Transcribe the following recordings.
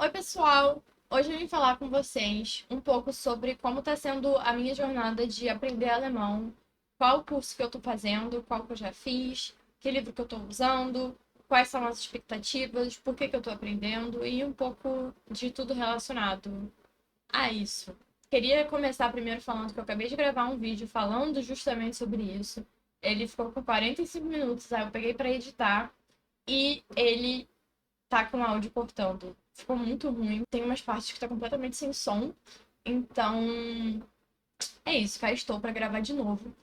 Oi, pessoal! Hoje eu vim falar com vocês um pouco sobre como está sendo a minha jornada de aprender alemão, qual curso que eu estou fazendo, qual que eu já fiz, que livro que eu estou usando, quais são as expectativas, por que que eu estou aprendendo e um pouco de tudo relacionado a isso. Queria começar primeiro falando que eu acabei de gravar um vídeo falando justamente sobre isso. Ele ficou com 45 minutos, aí eu peguei para editar e ele tá com o áudio cortando. Ficou muito ruim. Tem umas partes que tá completamente sem som. Então, é isso. Cá estou para gravar de novo.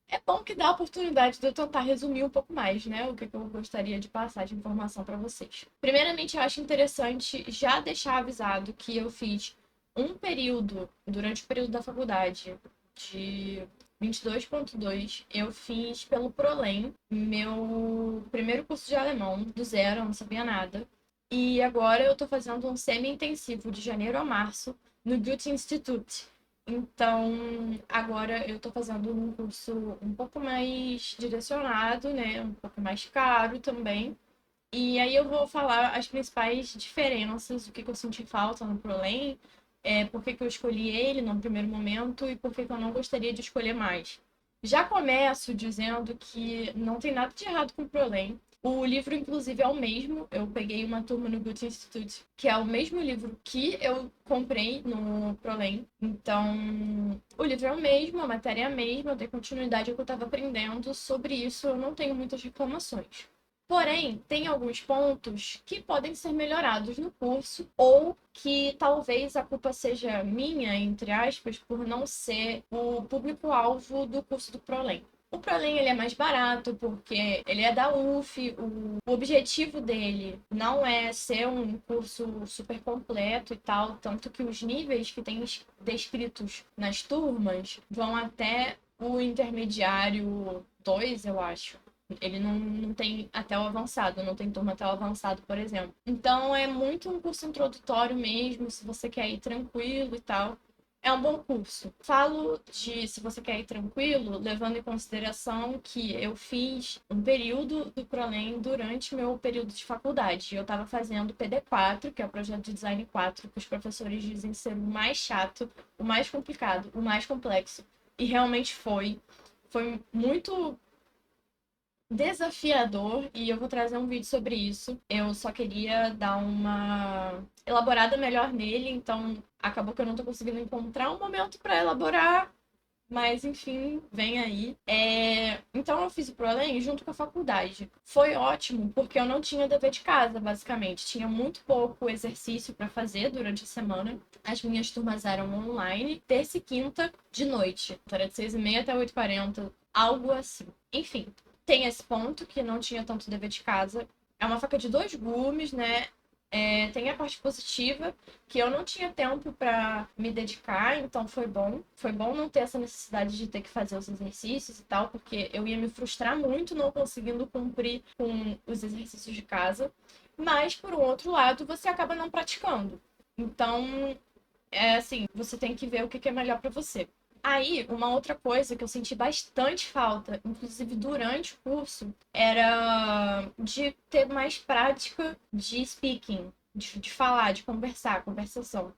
É bom que dá a oportunidade de eu tentar resumir um pouco mais, né? O que eu gostaria de passar de informação para vocês. Primeiramente, eu acho interessante já deixar avisado que eu fiz um período, durante o período da faculdade, de 22.2, eu fiz pelo Prolem, meu primeiro curso de alemão, do zero, eu não sabia nada. E agora eu tô fazendo um semi-intensivo de janeiro a março no Goethe Institut. Então, agora eu tô fazendo um curso um pouco mais direcionado, né? Um pouco mais caro também. E aí eu vou falar as principais diferenças, o que eu senti falta no Prolem, por que eu escolhi ele no primeiro momento e por que eu não gostaria de escolher mais. Já começo dizendo que não tem nada de errado com o Prolem. O livro, inclusive, é o mesmo. Eu peguei uma turma no Goethe Institute, que é o mesmo livro que eu comprei no Prolem. Então, o livro é o mesmo, a matéria é a mesma, eu dei continuidade ao que eu estava aprendendo. Sobre isso, eu não tenho muitas reclamações. Porém, tem alguns pontos que podem ser melhorados no curso, ou que talvez a culpa seja minha, entre aspas, por não ser o público-alvo do curso do Prolem. O Prolem ele é mais barato porque ele é da UF, o objetivo dele não é ser um curso super completo e tal, tanto que os níveis que tem descritos nas turmas vão até o intermediário 2, eu acho. Ele não tem até o avançado, não tem turma até o avançado, por exemplo. Então é muito um curso introdutório mesmo, se você quer ir tranquilo e tal. É um bom curso. Falo de se você quer ir tranquilo, levando em consideração que eu fiz um período do Prolem durante meu período de faculdade. Eu estava fazendo PD4, que é o projeto de design 4, que os professores dizem ser o mais chato, o mais complicado, o mais complexo. E realmente foi. Foi muito desafiador e eu vou trazer um vídeo sobre isso. Eu só queria dar uma elaborada melhor nele, então acabou que eu não tô conseguindo encontrar um momento para elaborar, mas enfim, vem aí. Então eu fiz o ProEnem junto com a faculdade. Foi ótimo, porque eu não tinha dever de casa, basicamente. Tinha muito pouco exercício para fazer durante a semana. As minhas turmas eram online, terça e quinta de noite. Então era de 6h30 até 8h40, algo assim. Enfim, tem esse ponto que não tinha tanto dever de casa. É uma faca de dois gumes, né? Tem a parte positiva, que eu não tinha tempo para me dedicar, então foi bom. Foi bom não ter essa necessidade de ter que fazer os exercícios e tal, porque eu ia me frustrar muito não conseguindo cumprir com os exercícios de casa. Mas, por um outro lado, você acaba não praticando. Então, é assim, você tem que ver o que é melhor para você. Aí, uma outra coisa que eu senti bastante falta, inclusive durante o curso, era de ter mais prática de speaking, de falar, de conversar, conversação.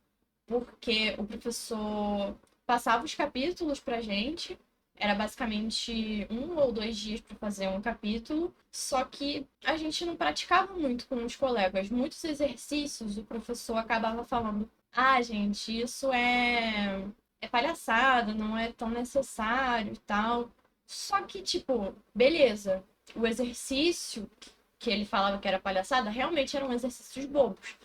Porque o professor passava os capítulos pra gente, era basicamente 1 ou 2 dias para fazer um capítulo, só que a gente não praticava muito com os colegas. Muitos exercícios o professor acabava falando: ah, gente, isso é palhaçada, não é tão necessário e tal. Só que, tipo, beleza, o exercício que ele falava que era palhaçada realmente eram exercícios bobos.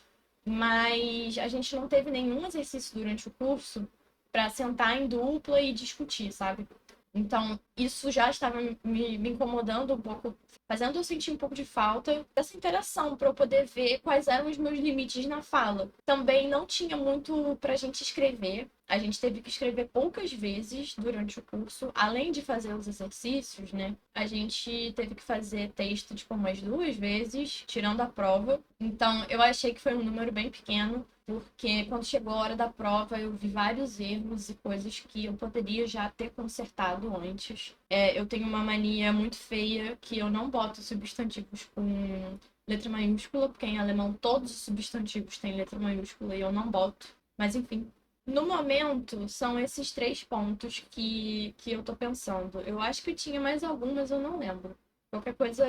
Mas a gente não teve nenhum exercício durante o curso para sentar em dupla e discutir, sabe? Então, isso já estava me incomodando um pouco, fazendo eu sentir um pouco de falta dessa interação para eu poder ver quais eram os meus limites na fala. Também não tinha muito para a gente escrever. A gente teve que escrever poucas vezes durante o curso, além de fazer os exercícios, né? A gente teve que fazer texto tipo umas 2 vezes, tirando a prova. Então, eu achei que foi um número bem pequeno, porque quando chegou a hora da prova eu vi vários erros e coisas que eu poderia já ter consertado antes. Eu tenho uma mania muito feia que eu não boto substantivos com letra maiúscula, porque em alemão todos os substantivos têm letra maiúscula e eu não boto. Mas enfim. No momento, são esses 3 pontos que eu tô pensando. Eu acho que tinha mais algum, mas eu não lembro. Qualquer coisa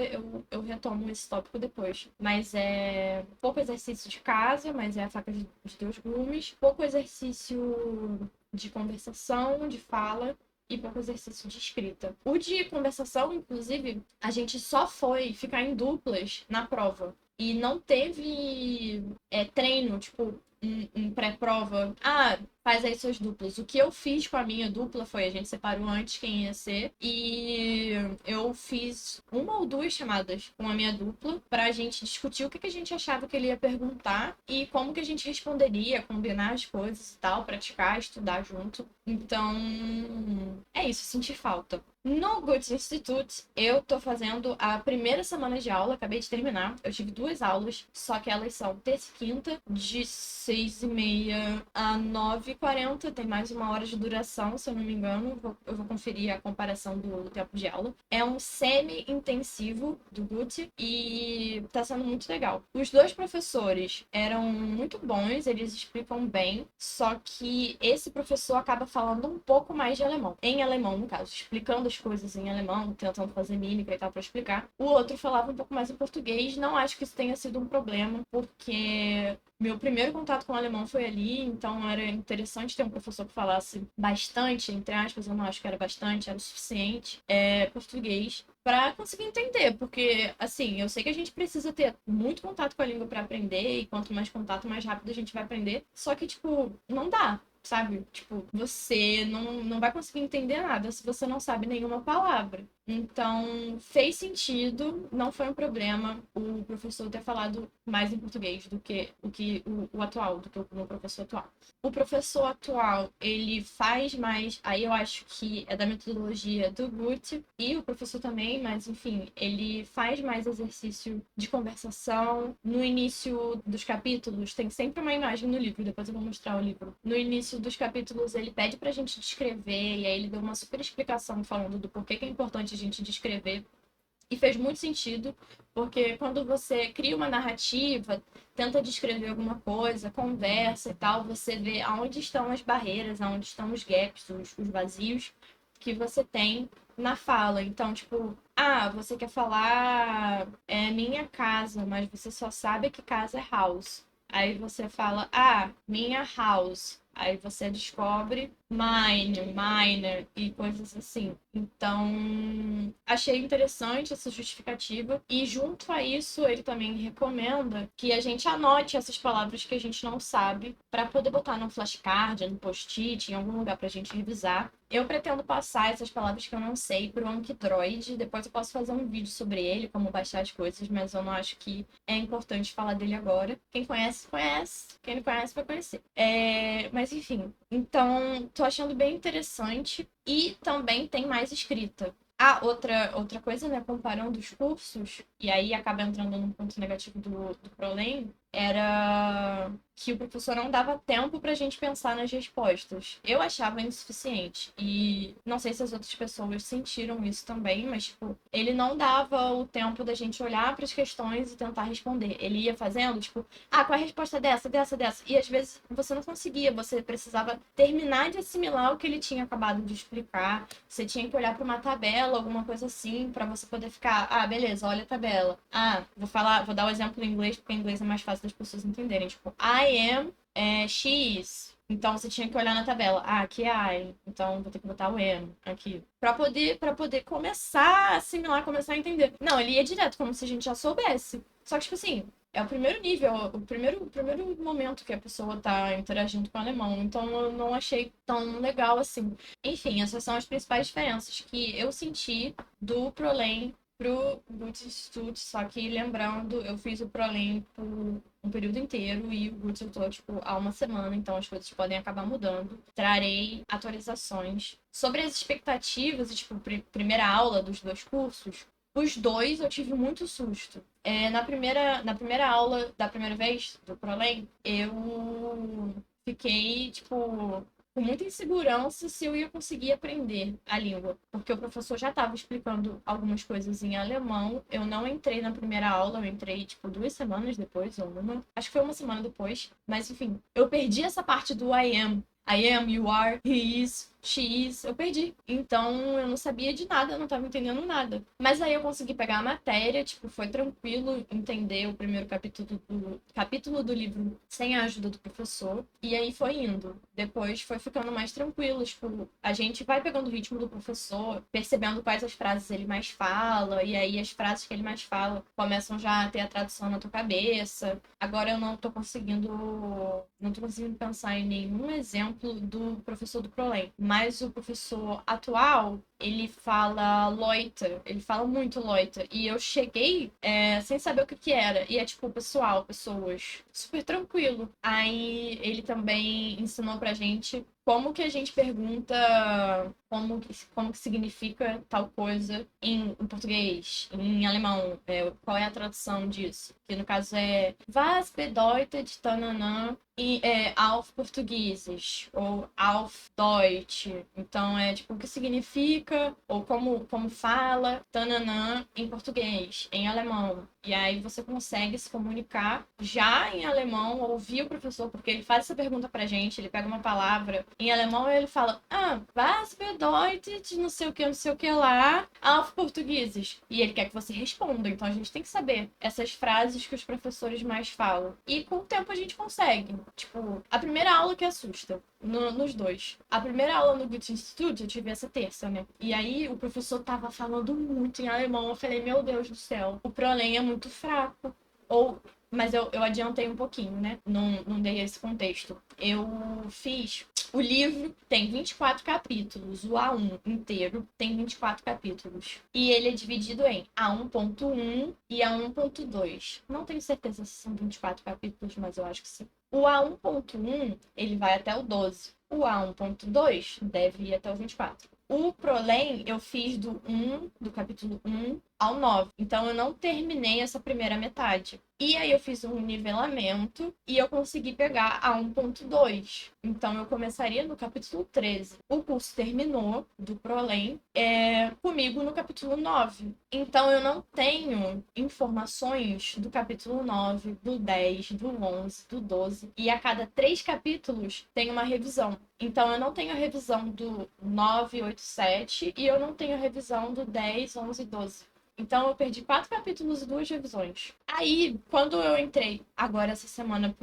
eu retomo esse tópico depois. Mas é pouco exercício de casa, mas é a faca de 2 gumes. Pouco exercício de conversação, de fala e pouco exercício de escrita. O de conversação, inclusive, a gente só foi ficar em duplas na prova. E não teve treino, tipo, um pré-prova. Ah, faz aí suas duplas. O que eu fiz com a minha dupla foi, a gente separou antes quem ia ser. E eu fiz 1 ou 2 chamadas com a minha dupla pra gente discutir o que a gente achava que ele ia perguntar e como que a gente responderia, combinar as coisas e tal, praticar, estudar junto. Então, é isso, senti falta. No Goethe Institute, eu tô fazendo a primeira semana de aula, acabei de terminar. Eu tive 2 aulas, só que elas são terça e quinta, de 6h30 a 9h40. Tem mais 1 hora de duração, se eu não me engano. Eu vou conferir a comparação do tempo de aula. É um semi-intensivo do Goethe e tá sendo muito legal. Os 2 professores eram muito bons, eles explicam bem, só que esse professor acaba falando um pouco mais de alemão. Em alemão, no caso, explicando as coisas em alemão, tentando fazer mímica e tal pra explicar. O outro falava um pouco mais em português. Não acho que isso tenha sido um problema, porque meu primeiro contato com o alemão foi ali, então era interessante ter um professor que falasse bastante, entre aspas, eu não acho que era bastante, era o suficiente, português, para conseguir entender, porque, assim, eu sei que a gente precisa ter muito contato com a língua para aprender, e quanto mais contato, mais rápido a gente vai aprender, só que, tipo, não dá. Sabe? Tipo, você não vai conseguir entender nada se você não sabe nenhuma palavra. Então, fez sentido, não foi um problema o professor ter falado mais em português do que o atual, do que o meu professor atual. O professor atual, ele faz mais, aí eu acho que é da metodologia do Guth, e o professor também, mas enfim, ele faz mais exercício de conversação. No início dos capítulos, tem sempre uma imagem no livro, depois eu vou mostrar o livro. No início dos capítulos, ele pede pra gente descrever, e aí ele deu uma super explicação falando do porquê que é importante a gente descrever. E fez muito sentido, porque quando você cria uma narrativa, tenta descrever alguma coisa, conversa e tal, você vê aonde estão as barreiras, aonde estão os gaps, os vazios que você tem na fala. Então, tipo, você quer falar minha casa, mas você só sabe que casa é house. Aí você fala, minha house. Aí você descobre mine, miner e coisas assim. Então, achei interessante essa justificativa. E junto a isso, ele também recomenda que a gente anote essas palavras que a gente não sabe para poder botar no flashcard, no post-it, em algum lugar para a gente revisar. Eu pretendo passar essas palavras que eu não sei para o Anki-Droid. Depois eu posso fazer um vídeo sobre ele, como baixar as coisas, mas eu não acho que é importante falar dele agora. Quem conhece, conhece. Quem não conhece, vai conhecer. Mas enfim, então tô achando bem interessante. E também tem mais escrita. Outra coisa, né, comparando os cursos, e aí acaba entrando num ponto negativo do ProLen, era que o professor não dava tempo pra gente pensar nas respostas. Eu achava insuficiente. E não sei se as outras pessoas sentiram isso também, mas, tipo, ele não dava o tempo da gente olhar para as questões e tentar responder. Ele ia fazendo, tipo, qual é a resposta dessa, dessa, dessa? E às vezes você não conseguia, você precisava terminar de assimilar o que ele tinha acabado de explicar. Você tinha que olhar para uma tabela, alguma coisa assim, para você poder ficar, beleza, olha a tabela. Vou dar o exemplo em inglês, porque em inglês é mais fácil das pessoas entenderem. Tipo, I am X. Então você tinha que olhar na tabela. Aqui é I. Então vou ter que botar o am aqui. Pra poder começar a assimilar, começar a entender. Não, ele ia direto, como se a gente já soubesse. Só que, tipo assim, é o primeiro nível, o primeiro momento que a pessoa tá interagindo com o alemão. Então eu não achei tão legal assim. Enfim, essas são as principais diferenças que eu senti do ProLen pro Good Institute, só que lembrando, eu fiz o ProLen por um período inteiro e o Good eu tô, tipo, há uma semana, então as coisas podem acabar mudando. Trarei atualizações. Sobre as expectativas, tipo, primeira aula dos 2 cursos, os 2 eu tive muito susto. Na primeira aula da primeira vez do ProLen, eu fiquei, tipo, com muita insegurança se eu ia conseguir aprender a língua, porque o professor já estava explicando algumas coisas em alemão. Eu não entrei na primeira aula, eu entrei tipo 2 semanas depois, ou uma, acho que foi uma semana depois, mas enfim, eu perdi essa parte do I am, you are, he is, she is. Eu perdi. Então eu não sabia de nada, eu não tava entendendo nada. Mas aí eu consegui pegar a matéria, tipo, foi tranquilo entender o primeiro capítulo do livro sem a ajuda do professor. E aí foi indo. Depois foi ficando mais tranquilo. Tipo, a gente vai pegando o ritmo do professor, percebendo quais as frases ele mais fala. E aí as frases que ele mais fala começam já a ter a tradução na tua cabeça. Agora eu não tô conseguindo. Não tô conseguindo pensar em nenhum exemplo do professor do Prolem. Mas o professor atual, ele fala Leute, ele fala muito Leute. E eu cheguei sem saber o que que era. E é tipo, pessoal, pessoas, super tranquilo. Aí ele também ensinou pra gente como que a gente pergunta como que significa tal coisa em português, em alemão, qual é a tradução disso? Que no caso é Was bedeutet tananã e auf Portugueses ou auf Deutsch. Então é tipo o que significa ou como fala tananã em português, em alemão. E aí você consegue se comunicar já em alemão, ouvir o professor, porque ele faz essa pergunta pra gente, ele pega uma palavra em alemão e ele fala, was bedeutet não sei o que lá, auf Portugueses. E ele quer que você responda, então a gente tem que saber essas frases que os professores mais falam. E com o tempo a gente consegue. Tipo, a primeira aula que assusta. Nos dois. A primeira aula no Goethe Institute eu tive essa terça, né? E aí o professor tava falando muito em alemão. Eu falei, meu Deus do céu, o Prolem é muito fraco. Mas eu adiantei um pouquinho, né? Não dei esse contexto. Eu fiz. O livro tem 24 capítulos. O A1 inteiro tem 24 capítulos. E ele é dividido em A1.1 e A1.2. Não tenho certeza se são 24 capítulos, mas eu acho que sim. O A1.1, ele vai até o 12. O A1.2 deve ir até o 24. O Prolem eu fiz do capítulo 1 ao 9. Então eu não terminei essa primeira metade. E aí eu fiz um nivelamento e eu consegui pegar a 1.2. Então eu começaria no capítulo 13. O curso terminou do Prolem comigo no capítulo 9. Então eu não tenho informações do capítulo 9, do 10, do 11, do 12. E a cada 3 capítulos tem uma revisão. Então eu não tenho a revisão do 9, 8, 7 e eu não tenho a revisão do 10, 11 e 12. Então eu perdi 4 capítulos e 2 revisões. Aí, quando eu entrei agora essa semana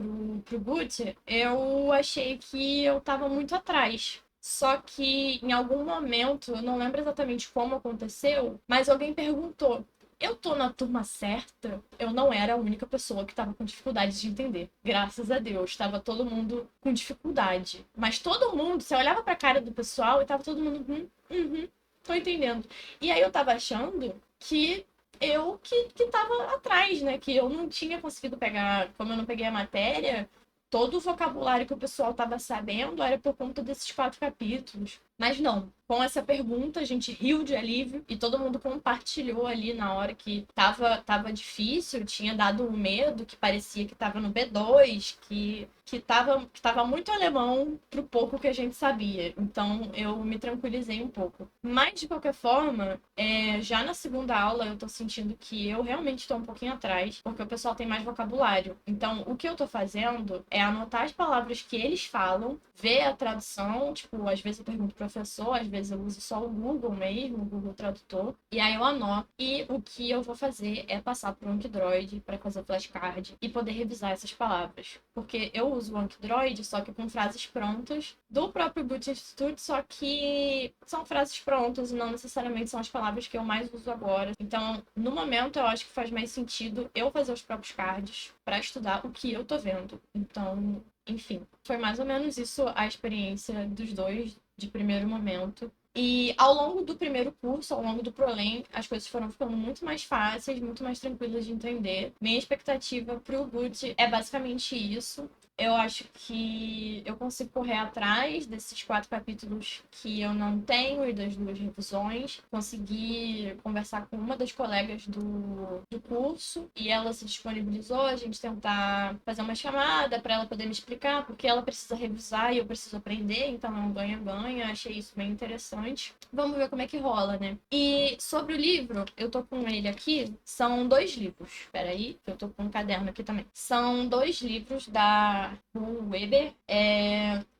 pro Boot, eu achei que eu tava muito atrás. Só que em algum momento, eu não lembro exatamente como aconteceu, mas alguém perguntou: eu tô na turma certa? Eu não era a única pessoa que tava com dificuldade de entender. Graças a Deus, tava todo mundo com dificuldade. Mas todo mundo, você olhava pra cara do pessoal e tava todo mundo, tô entendendo. E aí eu tava achando que eu que tava atrás, né? Que eu não tinha conseguido pegar, como eu não peguei a matéria, todo o vocabulário que o pessoal tava sabendo era por conta desses 4 capítulos. Mas não, com essa pergunta a gente riu de alívio e todo mundo compartilhou ali na hora que tava difícil, tinha dado um medo, que parecia que tava no B2, que tava muito alemão pro pouco que a gente sabia. Então eu me tranquilizei um pouco. Mas de qualquer forma, já na segunda aula eu tô sentindo que eu realmente tô um pouquinho atrás, porque o pessoal tem mais vocabulário. Então o que eu tô fazendo é anotar as palavras que eles falam, ver a tradução, tipo, às vezes eu pergunto pro professor, às vezes eu uso só o Google mesmo, o Google Tradutor, e aí eu anoto. E o que eu vou fazer é passar pro Anki-Droid para fazer flashcard e poder revisar essas palavras. Porque eu uso o Anki-Droid, só que com frases prontas do próprio Boot Institute, só que são frases prontas e não necessariamente são as palavras que eu mais uso agora. Então, no momento, eu acho que faz mais sentido eu fazer os próprios cards para estudar o que eu tô vendo. Então, enfim, foi mais ou menos isso a experiência dos dois de primeiro momento. E ao longo do primeiro curso, ao longo do Prolem, as coisas foram ficando muito mais fáceis, muito mais tranquilas de entender. Minha expectativa pro Boot é basicamente isso. Eu acho que eu consigo correr atrás desses 4 capítulos que eu não tenho e das 2 revisões. Consegui conversar com uma das colegas do curso e ela se disponibilizou a gente tentar fazer uma chamada para ela poder me explicar, porque ela precisa revisar e eu preciso aprender, então é um ganha-ganha. Achei isso bem interessante. Vamos ver como é que rola, né? E sobre o livro, eu tô com ele aqui, são 2 livros. Espera aí, que eu tô com um caderno aqui também. São 2 livros da Weber.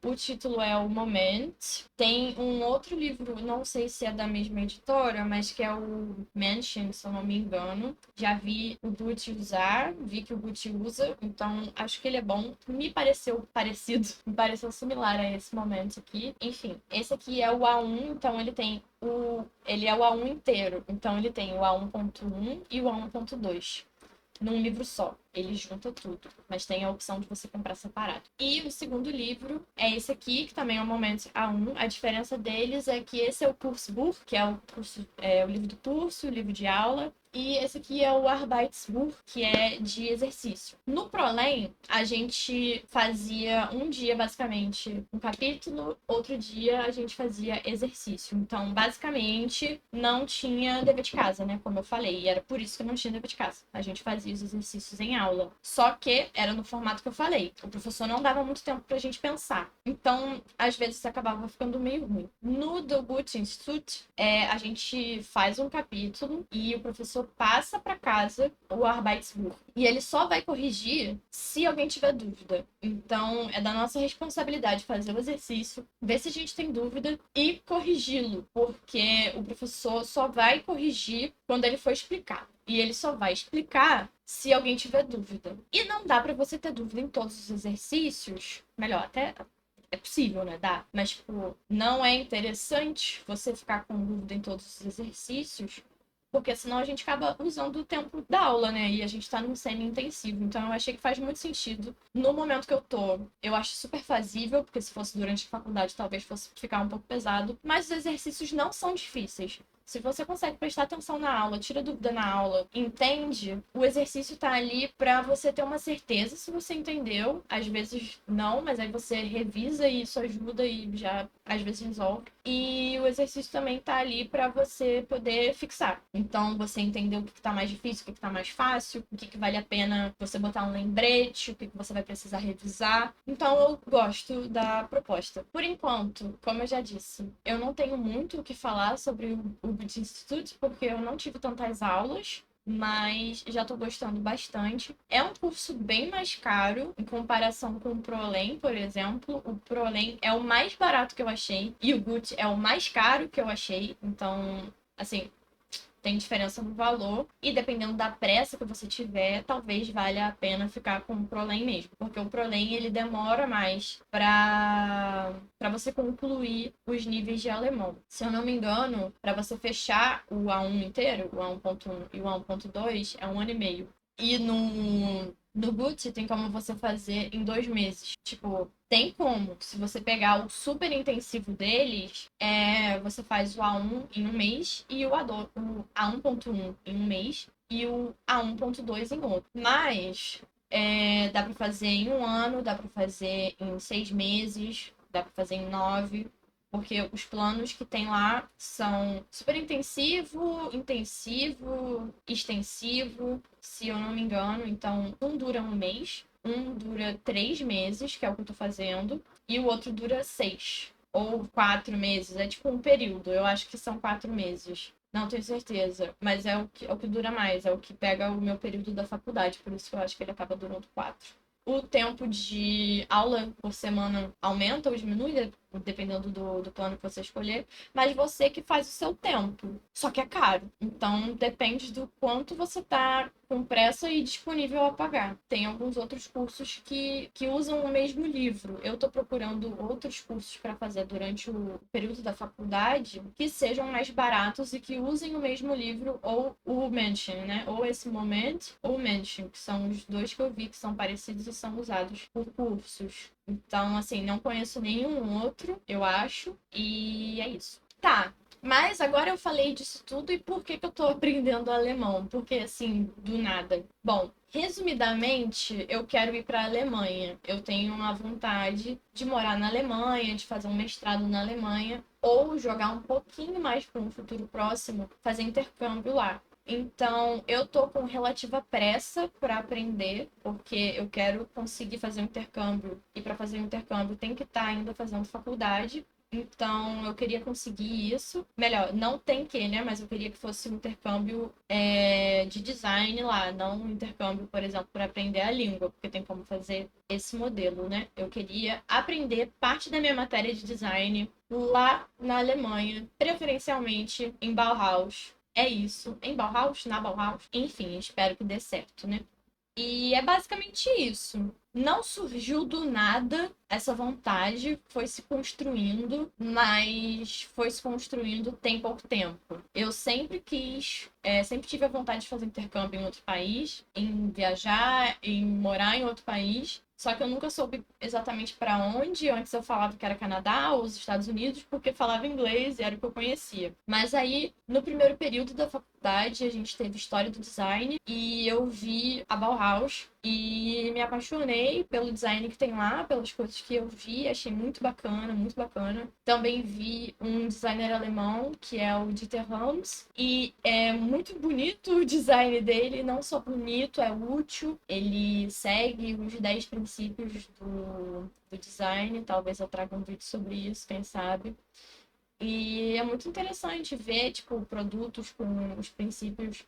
O título é O Moment. Tem um outro livro, não sei se é da mesma editora, mas que é o Mansion, se eu não me engano. Já vi o Gucci usar, vi que o Gucci usa, então acho que ele é bom. Me pareceu parecido, me pareceu similar a esse momento aqui. Enfim, esse aqui é o A1, então ele é o A1 inteiro. Então ele tem o A1.1 e o A1.2 num livro só. Ele junta tudo, mas tem a opção de você comprar separado. E o segundo livro é esse aqui, que também é o Momento A1. A diferença deles é que esse é o Kursbuch, que é o livro do curso, o livro de aula. E esse aqui é o Arbeitsbuch, que é de exercício. No Prolem, a gente fazia um dia, basicamente, um capítulo, outro dia a gente fazia exercício. Então, basicamente, não tinha dever de casa, né? Como eu falei. E era por isso que não tinha dever de casa. A gente fazia os exercícios em aula. Só que era no formato que eu falei. O professor não dava muito tempo pra gente pensar. Então, às vezes, acabava ficando meio ruim. No do Goethe Institut, a gente faz um capítulo e o professor passa para casa o Arbeitsbuch. E ele só vai corrigir se alguém tiver dúvida. Então, é da nossa responsabilidade fazer o exercício, ver se a gente tem dúvida e corrigi-lo, porque o professor só vai corrigir quando ele for explicar. E ele só vai explicar se alguém tiver dúvida. E não dá para você ter dúvida em todos os exercícios. Melhor, até é possível, né? Dá. Mas, tipo, não é interessante você ficar com dúvida em todos os exercícios, porque senão a gente acaba usando o tempo da aula, né? E a gente tá num semi-intensivo. Então eu achei que faz muito sentido. No momento que eu tô, eu acho super fazível, porque se fosse durante a faculdade talvez fosse ficar um pouco pesado. Mas os exercícios não são difíceis. Se você consegue prestar atenção na aula, tira dúvida na aula, entende, o exercício tá ali para você ter uma certeza se você entendeu. Às vezes não, mas aí você revisa e isso ajuda e já às vezes resolve. E o exercício também tá ali para você poder fixar. Então você entender o que tá mais difícil, o que tá mais fácil, o que vale a pena você botar um lembrete, o que você vai precisar revisar. Então eu gosto da proposta. Por enquanto, como eu já disse, eu não tenho muito o que falar sobre o British Institute, porque eu não tive tantas aulas, mas já tô gostando bastante. É um curso bem mais caro em comparação com o Prolem, por exemplo. O Prolem é o mais barato que eu achei e o Gucci é o mais caro que eu achei. Então, assim, tem diferença no valor e dependendo da pressa que você tiver, talvez valha a pena ficar com o Prolem mesmo, porque o Prolem ele demora mais para você concluir os níveis de alemão. Se eu não me engano, para você fechar o A1 inteiro, o A1.1 e o A1.2 é 1 ano e meio. E no Gucci tem como você fazer em 2 meses. Tipo, tem como. Se você pegar o super intensivo deles, você faz o A1 em 1 mês e o A1.1 em 1 mês e o A1.2 em outro. Mas dá para fazer em 1 ano, dá para fazer em 6 meses, dá para fazer em 9. Porque os planos que tem lá são super intensivo, intensivo, extensivo, se eu não me engano. Então, um dura 1 mês, um dura 3 meses, que é o que eu tô fazendo, e o outro dura 6 ou 4 meses. É tipo um período, eu acho que são 4 meses. Não tenho certeza, mas é o que dura mais, é o que pega o meu período da faculdade, por isso que eu acho que ele acaba durando 4. O tempo de aula por semana aumenta ou diminui, dependendo do plano que você escolher, mas você que faz o seu tempo. Só que é caro. Então depende do quanto você tá com pressa e disponível a pagar. Tem alguns outros cursos que usam o mesmo livro. Eu tô procurando outros cursos para fazer durante o período da faculdade que sejam mais baratos e que usem o mesmo livro ou o Mansion, né? Ou esse Moment ou o Mansion, que são os dois que eu vi que são parecidos e são usados por cursos. Então, assim, não conheço nenhum outro, eu acho. E é isso. Tá. Mas agora eu falei disso tudo e por que eu tô aprendendo alemão? Porque, assim, do nada. Bom, Resumidamente, eu quero ir para a Alemanha. Eu tenho uma vontade de morar na Alemanha, de fazer um mestrado na Alemanha, ou jogar um pouquinho mais para um futuro próximo, fazer intercâmbio lá. Então, eu tô com relativa pressa para aprender, porque eu quero conseguir fazer um intercâmbio, e para fazer um intercâmbio tem que estar ainda fazendo faculdade. Então, eu queria conseguir isso. Melhor, não tem que, né? Mas eu queria que fosse um intercâmbio de design lá, não um intercâmbio, por exemplo, para aprender a língua, porque tem como fazer esse modelo, né? Eu queria aprender parte da minha matéria de design lá na Alemanha, preferencialmente em Bauhaus. É isso, em Bauhaus, na Bauhaus. Enfim, espero que dê certo, né? E é basicamente isso. Não surgiu do nada essa vontade, foi se construindo, mas foi se construindo tem pouco tempo. Eu sempre quis, sempre tive a vontade de fazer intercâmbio em outro país, em viajar, em morar em outro país. Só que eu nunca soube exatamente para onde. Antes eu falava que era Canadá ou os Estados Unidos, porque falava inglês e era o que eu conhecia. Mas aí, no primeiro período da faculdade, a gente teve História do Design e eu vi a Bauhaus e me apaixonei pelo design que tem lá, pelas coisas que eu vi, achei muito bacana, muito bacana. Também vi um designer alemão, que é o Dieter Rams, e é muito bonito o design dele, não só bonito, é útil. Ele segue os 10 princípios do design, talvez eu traga um vídeo sobre isso, quem sabe. E é muito interessante ver, tipo, produtos com os princípios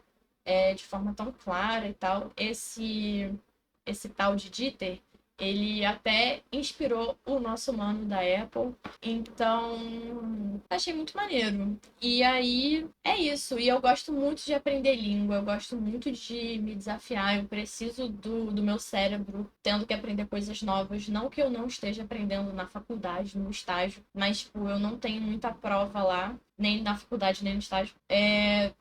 de forma tão clara e tal. Esse tal de Dieter, ele até inspirou o nosso mano da Apple. Então, achei muito maneiro. E aí, é isso. E eu gosto muito de aprender língua, eu gosto muito de me desafiar. Eu preciso do meu cérebro tendo que aprender coisas novas. Não que eu não esteja aprendendo na faculdade, no estágio, mas, tipo, eu não tenho muita prova lá, nem na faculdade, nem no estágio.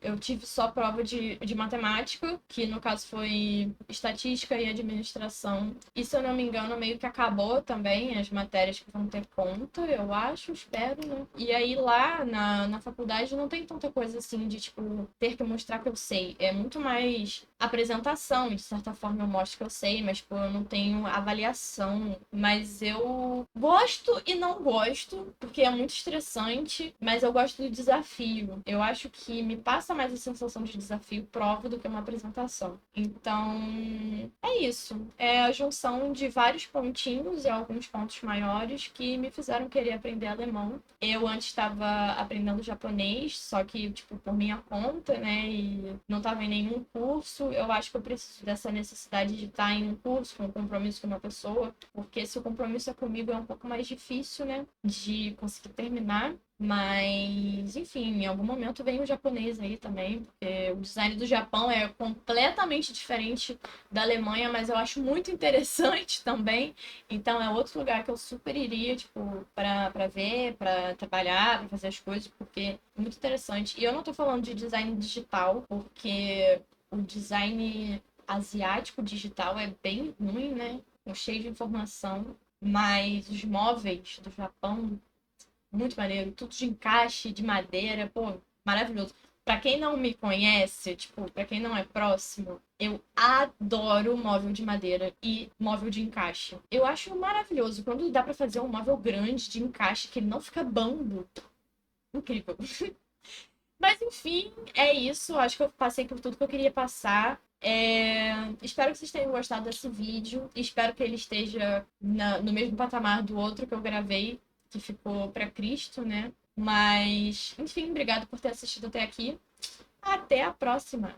Eu tive só prova de matemática, que no caso foi estatística e administração. E se eu não me engano, meio que acabou também as matérias que vão ter conta, eu acho, espero, né? E aí lá na faculdade não tem tanta coisa assim de, tipo, ter que mostrar que eu sei. É muito mais apresentação, e de certa forma eu mostro que eu sei, mas, tipo, eu não tenho avaliação. Mas eu gosto e não gosto, porque é muito estressante, mas eu gosto do desafio. Eu acho que me passa mais a sensação de desafio prova do que uma apresentação. Então, é isso. É a junção de vários pontinhos e alguns pontos maiores que me fizeram querer aprender alemão. Eu antes estava aprendendo japonês, só que, tipo, por minha conta, né? E não estava em nenhum curso. Eu acho que eu preciso dessa necessidade de estar em um curso, com um compromisso com uma pessoa, porque se o compromisso é comigo é um pouco mais difícil, né? De conseguir terminar. Mas, enfim, em algum momento vem o japonês aí também, porque o design do Japão é completamente diferente da Alemanha, mas eu acho muito interessante também. Então é outro lugar que eu super iria, tipo, para ver, para trabalhar, para fazer as coisas, porque é muito interessante. E eu não tô falando de design digital, porque o design asiático digital é bem ruim, né? Cheio de informação. Mas os móveis do Japão muito maneiro, tudo de encaixe, de madeira, pô, maravilhoso. Pra quem não me conhece, tipo, pra quem não é próximo, eu adoro móvel de madeira e móvel de encaixe. Eu acho maravilhoso quando dá pra fazer um móvel grande de encaixe que ele não fica bambo. Incrível. Mas enfim, é isso. Acho que eu passei por tudo que eu queria passar. Espero que vocês tenham gostado desse vídeo. Espero que ele esteja no mesmo patamar do outro que eu gravei, que ficou para Cristo, né? Mas, enfim, obrigado por ter assistido até aqui. Até a próxima!